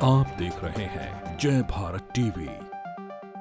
आप देख रहे हैं जय भारत टीवी।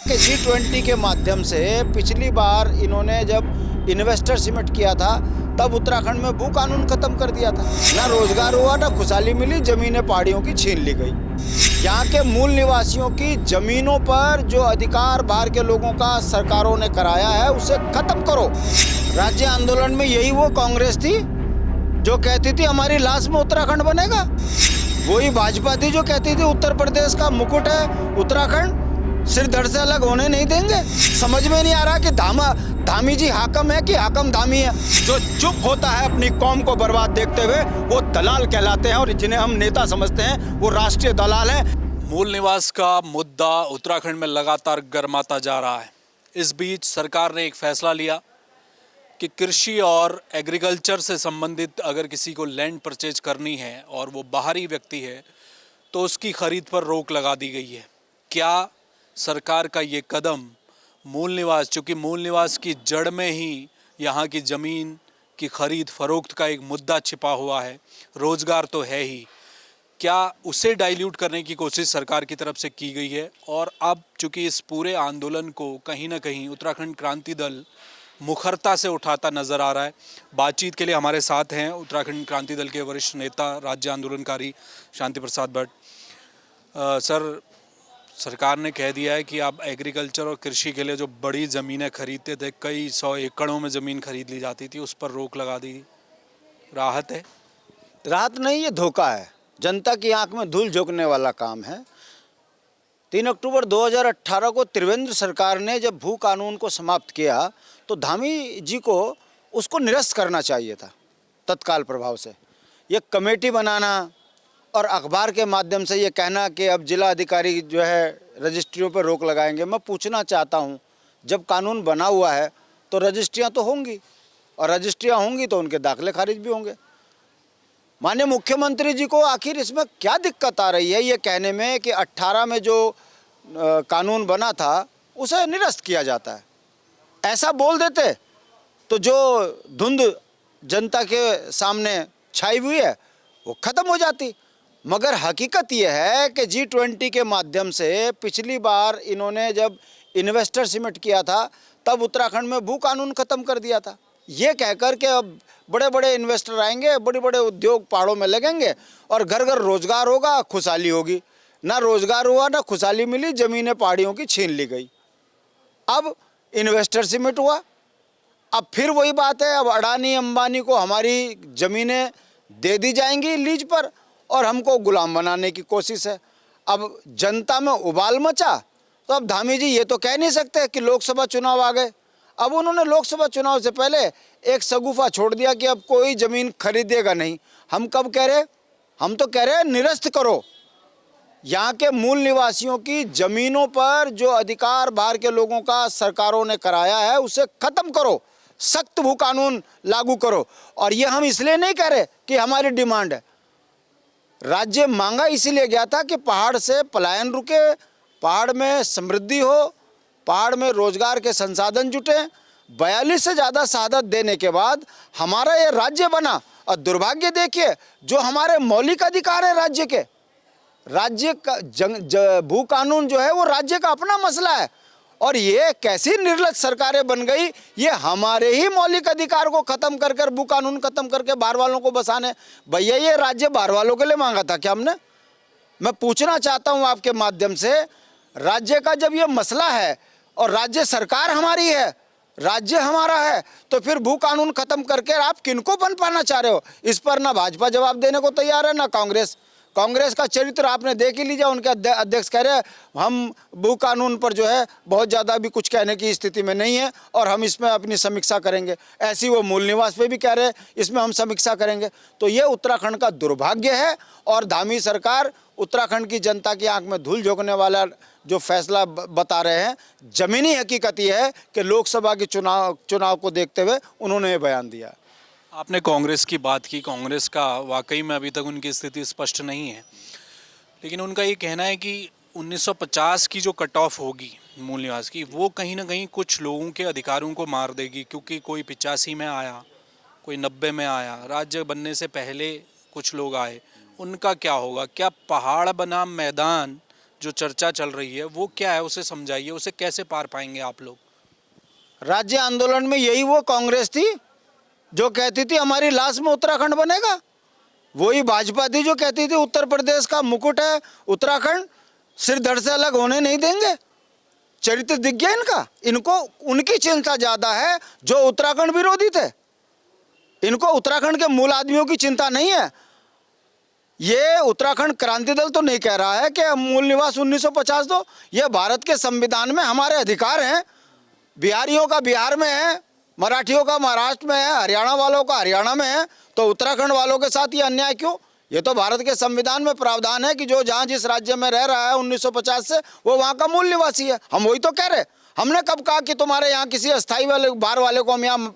कि G20 के माध्यम से पिछली बार इन्होंने जब इन्वेस्टर समिट किया था तब उत्तराखंड में भू कानून खत्म कर दिया था। ना रोजगार हुआ, ना खुशहाली मिली, जमीनें पहाड़ियों की छीन ली गई। यहाँ के मूल निवासियों की जमीनों पर जो अधिकार बाहर के लोगों का सरकारों ने कराया है उसे खत्म करो। राज्य आंदोलन में यही वो कांग्रेस थी जो कहती थी हमारी लाश में उत्तराखंड बनेगा। वही भाजपा थी जो कहती थी उत्तर प्रदेश का मुकुट है उत्तराखंड, सिर धड़ से अलग होने नहीं देंगे। समझ में नहीं आ रहा कि धामी जी हाकम है कि हाकम धामी है। जो चुप होता है अपनी कौम को बर्बाद देखते हुए वो दलाल कहलाते हैं, और जिन्हें हम नेता समझते हैं वो राष्ट्रीय दलाल हैं। मूल निवास का मुद्दा उत्तराखंड में लगातार गर्माता जा रहा है। इस बीच सरकार ने एक फैसला लिया कि कृषि और एग्रीकल्चर से संबंधित अगर किसी को लैंड परचेज करनी है और वो बाहरी व्यक्ति है तो उसकी खरीद पर रोक लगा दी गई है। क्या सरकार का ये कदम मूल निवास, चूँकि मूल निवास की जड़ में ही यहाँ की ज़मीन की खरीद फरोख्त का एक मुद्दा छिपा हुआ है, रोज़गार तो है ही, क्या उसे डाइल्यूट करने की कोशिश सरकार की तरफ से की गई है? और अब चूँकि इस पूरे आंदोलन को कहीं ना कहीं उत्तराखंड क्रांति दल मुखरता से उठाता नज़र आ रहा है। बातचीत के लिए हमारे साथ हैं उत्तराखंड क्रांति दल के वरिष्ठ नेता राज्य आंदोलनकारी शांति प्रसाद भट्ट। सर, सरकार ने कह दिया है कि आप एग्रीकल्चर और कृषि के लिए जो बड़ी ज़मीनें खरीदते थे, कई 100 एकड़ों में ज़मीन खरीद ली जाती थी, उस पर रोक लगा दी। राहत है? राहत नहीं, ये धोखा है। जनता की आंख में धूल झोंकने वाला काम है। 3 अक्टूबर 2018 को त्रिवेंद्र सरकार ने जब भू कानून को समाप्त किया तो धामी जी को उसको निरस्त करना चाहिए था तत्काल प्रभाव से। ये कमेटी बनाना और अखबार के माध्यम से ये कहना कि अब जिला अधिकारी जो है रजिस्ट्रियों पर रोक लगाएंगे, मैं पूछना चाहता हूँ, जब कानून बना हुआ है तो रजिस्ट्रियाँ तो होंगी, और रजिस्ट्रियाँ होंगी तो उनके दाखिले खारिज भी होंगे। माननीय मुख्यमंत्री जी को आखिर इसमें क्या दिक्कत आ रही है ये कहने में कि 18 में जो कानून बना था उसे निरस्त किया जाता है? ऐसा बोल देते तो जो धुंध जनता के सामने छाई हुई है वो खत्म हो जाती। मगर हकीकत यह है कि G20 के माध्यम से पिछली बार इन्होंने जब इन्वेस्टर समिट किया था तब उत्तराखंड में भू कानून खत्म कर दिया था, ये कहकर के अब बड़े बड़े इन्वेस्टर आएंगे, बड़े बड़े उद्योग पहाड़ों में लगेंगे और घर घर रोजगार होगा, खुशहाली होगी। ना रोजगार हुआ, ना खुशहाली मिली, जमीनें पहाड़ियों की छीन ली गई। अब इन्वेस्टर समिट हुआ, अब फिर वही बात है, अब अडानी अंबानी को हमारी ज़मीनें दे दी जाएंगी लीज पर और हमको गुलाम बनाने की कोशिश है। अब जनता में उबाल मचा तो अब धामी जी ये तो कह नहीं सकते कि लोकसभा चुनाव आ गए। अब उन्होंने लोकसभा चुनाव से पहले एक शगुफा छोड़ दिया कि अब कोई ज़मीन खरीदेगा नहीं। हम कब कह रहे? हम तो कह रहे हैं निरस्त करो। यहाँ के मूल निवासियों की ज़मीनों पर जो अधिकार बाहर के लोगों का सरकारों ने कराया है उसे ख़त्म करो, सख्त भू कानून लागू करो। और ये हम इसलिए नहीं कह रहे कि हमारी डिमांड है। राज्य मांगा इसीलिए गया था कि पहाड़ से पलायन रुके, पहाड़ में समृद्धि हो, पहाड़ में रोजगार के संसाधन जुटे। 42 से ज़्यादा शहादत देने के बाद हमारा ये राज्य बना, और दुर्भाग्य देखिए जो हमारे मौलिक अधिकार है राज्य का भू कानून जो है वो राज्य का अपना मसला है, और ये कैसी निर्लज सरकारें बन गई, ये हमारे ही मौलिक अधिकार को खत्म कर कर, भू कानून खत्म करके बाहर वालों को बसाने। भैया ये राज्य बाहर वालों के लिए मांगा था क्या हमने? मैं पूछना चाहता हूँ आपके माध्यम से, राज्य का जब ये मसला है और राज्य सरकार हमारी है, राज्य हमारा है, तो फिर भू कानून खत्म करके आप किनको बनपाना चाह रहे हो? इस पर ना भाजपा जवाब देने को तैयार है, ना कांग्रेस। कांग्रेस का चरित्र आपने देख ही लीजिए, उनके अध्यक्ष कह रहे हैं हम भू कानून पर जो है बहुत ज़्यादा भी कुछ कहने की स्थिति में नहीं है और हम इसमें अपनी समीक्षा करेंगे। ऐसी वो मूल निवास पे भी कह रहे हैं इसमें हम समीक्षा करेंगे। तो ये उत्तराखंड का दुर्भाग्य है, और धामी सरकार उत्तराखंड की जनता की आंख में धूल झोंकने वाला जो फैसला बता रहे हैं। ज़मीनी हकीकत ये है कि लोकसभा के चुनाव को देखते हुए उन्होंने ये बयान दिया। आपने कांग्रेस की बात की, कांग्रेस का वाकई में अभी तक उनकी स्थिति स्पष्ट नहीं है, लेकिन उनका ये कहना है कि 1950 की जो कट ऑफ होगी मूल निवास की, वो कहीं ना कहीं कुछ लोगों के अधिकारों को मार देगी, क्योंकि कोई 85 में आया, कोई 90 में आया, राज्य बनने से पहले कुछ लोग आए, उनका क्या होगा? क्या पहाड़ बनाम मैदान जो चर्चा चल रही है वो क्या है, उसे समझाइए, उसे कैसे पार पाएंगे आप लोग? राज्य आंदोलन में यही वो कांग्रेस थी जो कहती थी हमारी लाश में उत्तराखंड बनेगा। वही भाजपा थी जो कहती थी उत्तर प्रदेश का मुकुट है उत्तराखंड, सिर धड़ से अलग होने नहीं देंगे। चरित्र दिख गया इनका। इनको उनकी चिंता ज्यादा है जो उत्तराखंड विरोधी थे। इनको उत्तराखंड के मूल आदमियों की चिंता नहीं है। ये उत्तराखंड क्रांति दल तो नहीं कह रहा है कि मूल निवास 1950 दो। ये भारत के संविधान में हमारे अधिकार हैं। बिहारियों का बिहार में है, मराठियों का महाराष्ट्र में है, हरियाणा वालों का हरियाणा में है, तो उत्तराखंड वालों के साथ ये अन्याय क्यों? ये तो भारत के संविधान में प्रावधान है कि जो जहाँ जिस राज्य में रह रहा है 1950 से वो वहाँ का मूल निवासी है। हम वही तो कह रहे। हमने कब कहा कि तुम्हारे यहाँ किसी अस्थाई वाले बाहर वाले को हम यहाँ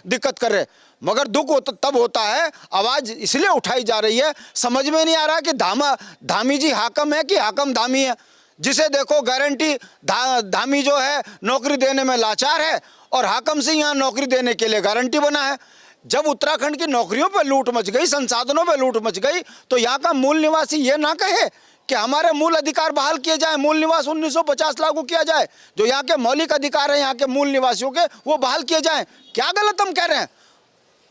दिक्कत कर रहे? मगर दुख तब होता है, आवाज इसलिए उठाई जा रही है। समझ में नहीं आ रहा कि धामी जी हाकम है कि हाकम धामी है। जिसे देखो गारंटी धामी जो है नौकरी देने में लाचार है और हाकम सिंह यहाँ नौकरी देने के लिए गारंटी बना है। जब उत्तराखंड की नौकरियों पर लूट मच गई, संसाधनों पर लूट मच गई, तो यहाँ का मूल निवासी ये ना कहे कि हमारे मूल अधिकार बहाल किए जाए, मूल निवास 1950 लागू किया जाए, जो यहाँ के मौलिक अधिकार हैं यहाँ के मूल निवासियों के वो बहाल किए जाएं। क्या गलत हम कह रहे हैं?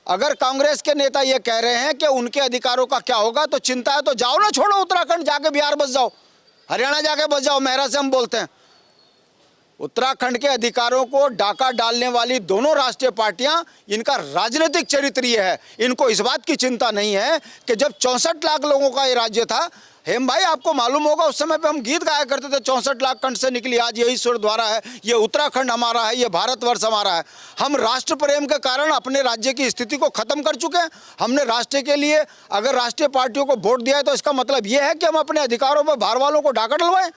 अगर कांग्रेस के नेता ये कह रहे हैं कि उनके अधिकारों का क्या होगा तो चिंता है, तो जाओ ना, छोड़ो उत्तराखंड, जाके बिहार बस जाओ, हरियाणा जाके बस जाओ। मेहरा से हम बोलते हैं उत्तराखंड के अधिकारों को डाका डालने वाली दोनों राष्ट्रीय पार्टियां, इनका राजनीतिक चरित्र ये है। इनको इस बात की चिंता नहीं है कि जब 64 लाख लोगों का ये राज्य था, हेम भाई आपको मालूम होगा उस समय पे हम गीत गाया करते थे, 64 लाख कंठ से निकली आज यही सुर द्वारा है, ये उत्तराखंड हमारा है, ये भारतवर्ष हमारा है। हम राष्ट्र प्रेम के कारण अपने राज्य की स्थिति को खत्म कर चुके हैं। हमने राष्ट्र के लिए अगर राष्ट्रीय पार्टियों को वोट दिया है तो इसका मतलब ये है कि हम अपने अधिकारों पर बाहर वालों को डाका डलवाएं।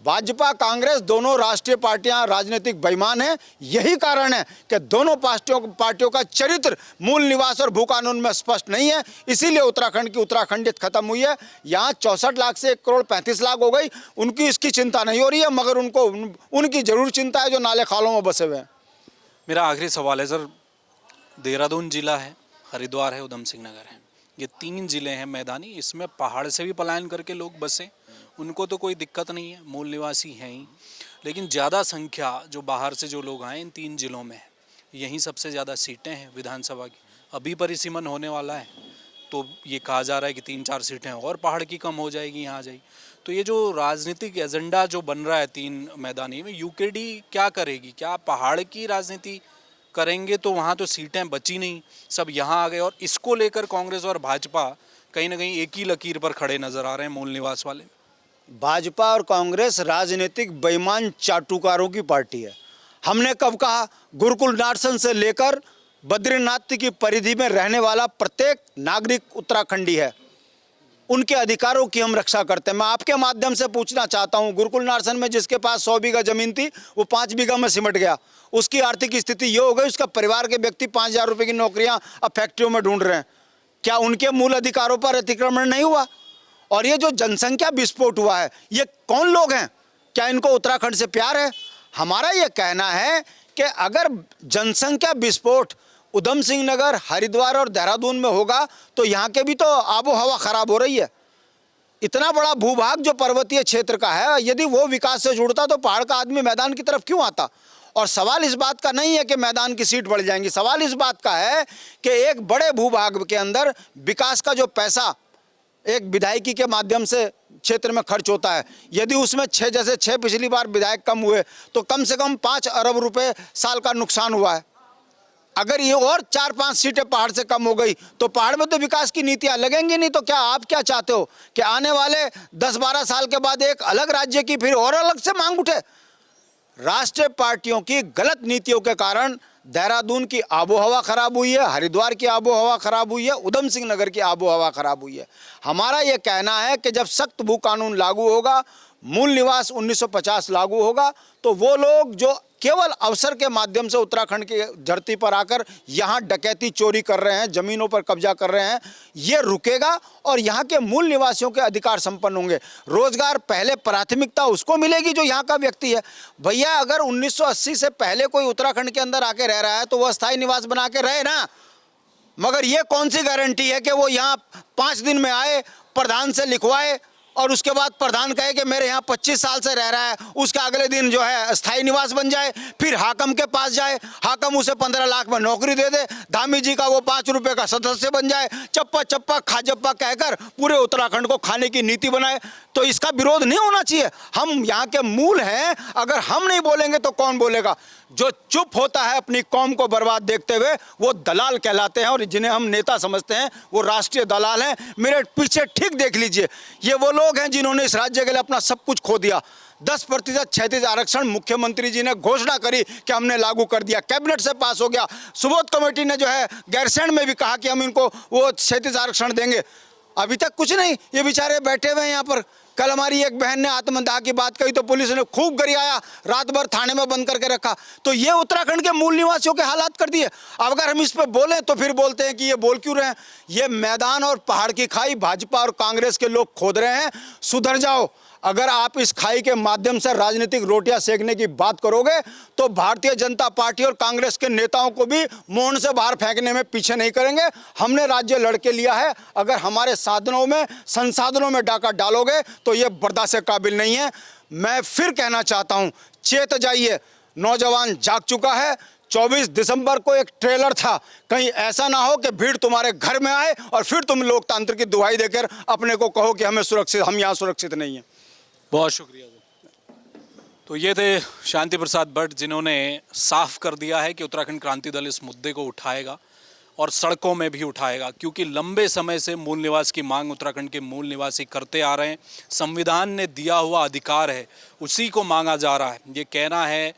भाजपा कांग्रेस दोनों राष्ट्रीय पार्टियां राजनीतिक बेईमान हैं। यही कारण है कि दोनों पार्टियों का चरित्र मूल निवास और भू कानून में स्पष्ट नहीं है। इसीलिए उत्तराखंड की उत्तराखंडियत खत्म हुई है। यहाँ 64 लाख से 1 करोड़ 35 लाख हो गई। उनकी इसकी चिंता नहीं हो रही है, मगर उनको उनकी जरूर चिंता है जो नाले खालों में बसे हुए हैं। मेरा आखिरी सवाल है सर, देहरादून जिला है, हरिद्वार है, उधम सिंह नगर है, ये 3 जिले हैं मैदानी। इसमें पहाड़ से भी पलायन करके लोग बसे, उनको तो कोई दिक्कत नहीं है, मूल निवासी हैं ही। लेकिन ज़्यादा संख्या जो बाहर से जो लोग आए इन 3 जिलों में है, यहीं सबसे ज़्यादा सीटें हैं विधानसभा की। अभी परिसीमन होने वाला है तो ये कहा जा रहा है कि 3-4 सीटें और पहाड़ की कम हो जाएगी, यहाँ आ जाएगी। तो ये जो राजनीतिक एजेंडा जो बन रहा है 3 मैदानी में, यूकेडी क्या करेगी? क्या पहाड़ की राजनीति करेंगे तो वहाँ तो सीटें बची नहीं, सब यहाँ आ गए। और इसको लेकर कांग्रेस और भाजपा कहीं ना कहीं एक ही लकीर पर खड़े नजर आ रहे हैं, मूल निवास वाले। भाजपा और कांग्रेस राजनीतिक बेईमान चाटुकारों की पार्टी है। हमने कब कहा? गुरुकुल नार्सन से लेकर बद्रीनाथ की परिधि में रहने वाला प्रत्येक नागरिक उत्तराखंडी है, उनके अधिकारों की हम रक्षा करते हैं। मैं आपके माध्यम से पूछना चाहता हूं, गुरुकुल नार्सन में जिसके पास 100 बीघा जमीन थी वो 5 बीघा में सिमट गया, उसकी आर्थिक स्थिति ये हो गई, उसका परिवार के व्यक्ति 5,000 रुपये की नौकरियां अब फैक्ट्रियों में ढूंढ रहे हैं। क्या उनके मूल अधिकारों पर अतिक्रमण नहीं हुआ? और ये जो जनसंख्या विस्फोट हुआ है, ये कौन लोग हैं? क्या इनको उत्तराखंड से प्यार है? हमारा ये कहना है कि अगर जनसंख्या विस्फोट उधम सिंह नगर, हरिद्वार और देहरादून में होगा तो यहाँ के भी तो आबो हवा खराब हो रही है। इतना बड़ा भूभाग जो पर्वतीय क्षेत्र का है, यदि वो विकास से जुड़ता तो पहाड़ का आदमी मैदान की तरफ क्यों आता? और सवाल इस बात का नहीं है कि मैदान की सीट बढ़ जाएंगी, सवाल इस बात का है कि एक बड़े भूभाग के अंदर विकास का जो पैसा एक विधायकी के माध्यम से क्षेत्र में खर्च होता है, यदि उसमें 6 पिछली बार विधायक कम हुए तो कम से कम 5 अरब रुपए साल का नुकसान हुआ है। अगर ये और 4-5 सीटें पहाड़ से कम हो गई तो पहाड़ में तो विकास की नीतियां लगेंगी नहीं। तो क्या आप क्या चाहते हो कि आने वाले 10-12 साल के बाद एक अलग राज्य की फिर और अलग से मांग उठे? राष्ट्रीय पार्टियों की गलत नीतियों के कारण देहरादून की आबोहवा खराब हुई है, हरिद्वार की आबोहवा खराब हुई है, उधम सिंह नगर की आबोहवा खराब हुई है। हमारा ये कहना है कि जब सख्त भू कानून लागू होगा, मूल निवास 1950 लागू होगा, तो वो लोग जो केवल अवसर के माध्यम से उत्तराखंड की धरती पर आकर यहाँ डकैती चोरी कर रहे हैं, जमीनों पर कब्जा कर रहे हैं, ये रुकेगा और यहाँ के मूल निवासियों के अधिकार संपन्न होंगे। रोजगार पहले प्राथमिकता उसको मिलेगी जो यहाँ का व्यक्ति है। भैया अगर 1980 से पहले कोई उत्तराखंड के अंदर आके रह रहा है तो वह स्थायी निवास बना के रहे ना, मगर ये कौन सी गारंटी है कि वो यहाँ 5 दिन में आए, प्रधान से लिखवाए और उसके बाद प्रधान कहे कि मेरे यहाँ 25 साल से रह रहा है, उसका अगले दिन जो है स्थायी निवास बन जाए, फिर हाकम के पास जाए, हाकम उसे 15 लाख में नौकरी दे दे, धामी जी का वो 5 रुपए का सदस्य बन जाए, चप्पा चप्पा खाजप्पा कहकर पूरे उत्तराखंड को खाने की नीति बनाए। तो इसका विरोध नहीं होना चाहिए। हम यहाँ के मूल हैं, अगर हम नहीं बोलेंगे तो कौन बोलेगा? जो चुप होता है अपनी कौम को बर्बाद देखते हुए, वो दलाल कहलाते हैं, और जिन्हें हम नेता समझते हैं वो राष्ट्रीय दलाल हैं। मेरे पीछे ठीक देख लीजिए, ये वो लोग हैं जिन्होंने इस राज्य के लिए अपना सब कुछ खो दिया। 10% क्षैतिज आरक्षण मुख्यमंत्री जी ने घोषणा करी कि हमने लागू कर दिया, कैबिनेट से पास हो गया। सुबोध कमेटी ने जो है गैरसैंण में भी कहा कि हम इनको वो क्षैतिज आरक्षण देंगे। अभी तक कुछ नहीं, ये बेचारे बैठे हुए हैं यहाँ पर। कल हमारी एक बहन ने आत्मदाह की बात कही तो पुलिस ने खूब गरियाया, रात भर थाने में बंद करके रखा। तो ये उत्तराखंड के मूल निवासियों के हालात कर दिए। अब अगर हम इस पर बोलें तो फिर बोलते हैं कि ये बोल क्यों रहे हैं? ये मैदान और पहाड़ की खाई भाजपा और कांग्रेस के लोग खोद रहे हैं। सुधर जाओ। अगर आप इस खाई के माध्यम से राजनीतिक रोटियां सेकने की बात करोगे तो भारतीय जनता पार्टी और कांग्रेस के नेताओं को भी मोहन से बाहर फेंकने में पीछे नहीं करेंगे। हमने राज्य लड़के लिया है, अगर हमारे साधनों में संसाधनों में डाका डालोगे तो ये बर्दाश्त के काबिल नहीं है। मैं फिर कहना चाहता हूं, चेत जाइए, नौजवान जाग चुका है। 24 दिसंबर को एक ट्रेलर था, कहीं ऐसा ना हो कि भीड़ तुम्हारे घर में आए और फिर तुम लोकतंत्र की दुहाई देकर अपने को कहो कि हम यहाँ सुरक्षित नहीं हैं। बहुत शुक्रिया। तो ये थे शांति प्रसाद भट्ट, जिन्होंने साफ कर दिया है कि उत्तराखंड क्रांति दल इस मुद्दे को उठाएगा और सड़कों में भी उठाएगा, क्योंकि लंबे समय से मूल निवास की मांग उत्तराखंड के मूल निवासी करते आ रहे हैं। संविधान ने दिया हुआ अधिकार है, उसी को मांगा जा रहा है। ये कहना है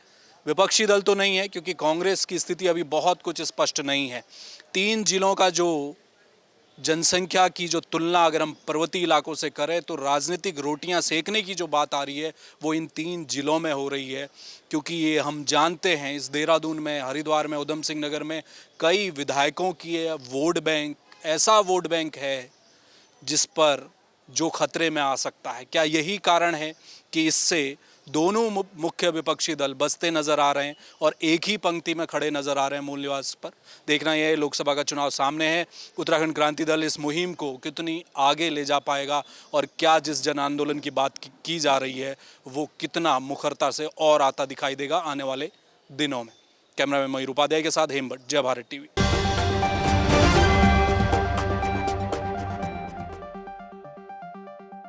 विपक्षी दल तो नहीं है, क्योंकि कांग्रेस की स्थिति अभी बहुत कुछ स्पष्ट नहीं है। 3 जिलों का जो जनसंख्या की जो तुलना अगर हम पर्वतीय इलाकों से करें तो राजनीतिक रोटियां सेकने की जो बात आ रही है वो इन 3 जिलों में हो रही है। क्योंकि ये हम जानते हैं, इस देहरादून में, हरिद्वार में, उधम सिंह नगर में कई विधायकों की वोट बैंक, ऐसा वोट बैंक है जिस पर जो खतरे में आ सकता है। क्या यही कारण है कि इससे दोनों मुख्य विपक्षी दल बसते नजर आ रहे हैं और एक ही पंक्ति में खड़े नजर आ रहे हैं मूल निवास पर? देखना यह है, लोकसभा का चुनाव सामने है, उत्तराखंड क्रांति दल इस मुहिम को कितनी आगे ले जा पाएगा और क्या जिस जन आंदोलन की बात की जा रही है वो कितना मुखरता से और आता दिखाई देगा आने वाले दिनों में। कैमरामैन मयूर उपाध्याय के साथ हेमभट्ट, जय भारत टीवी।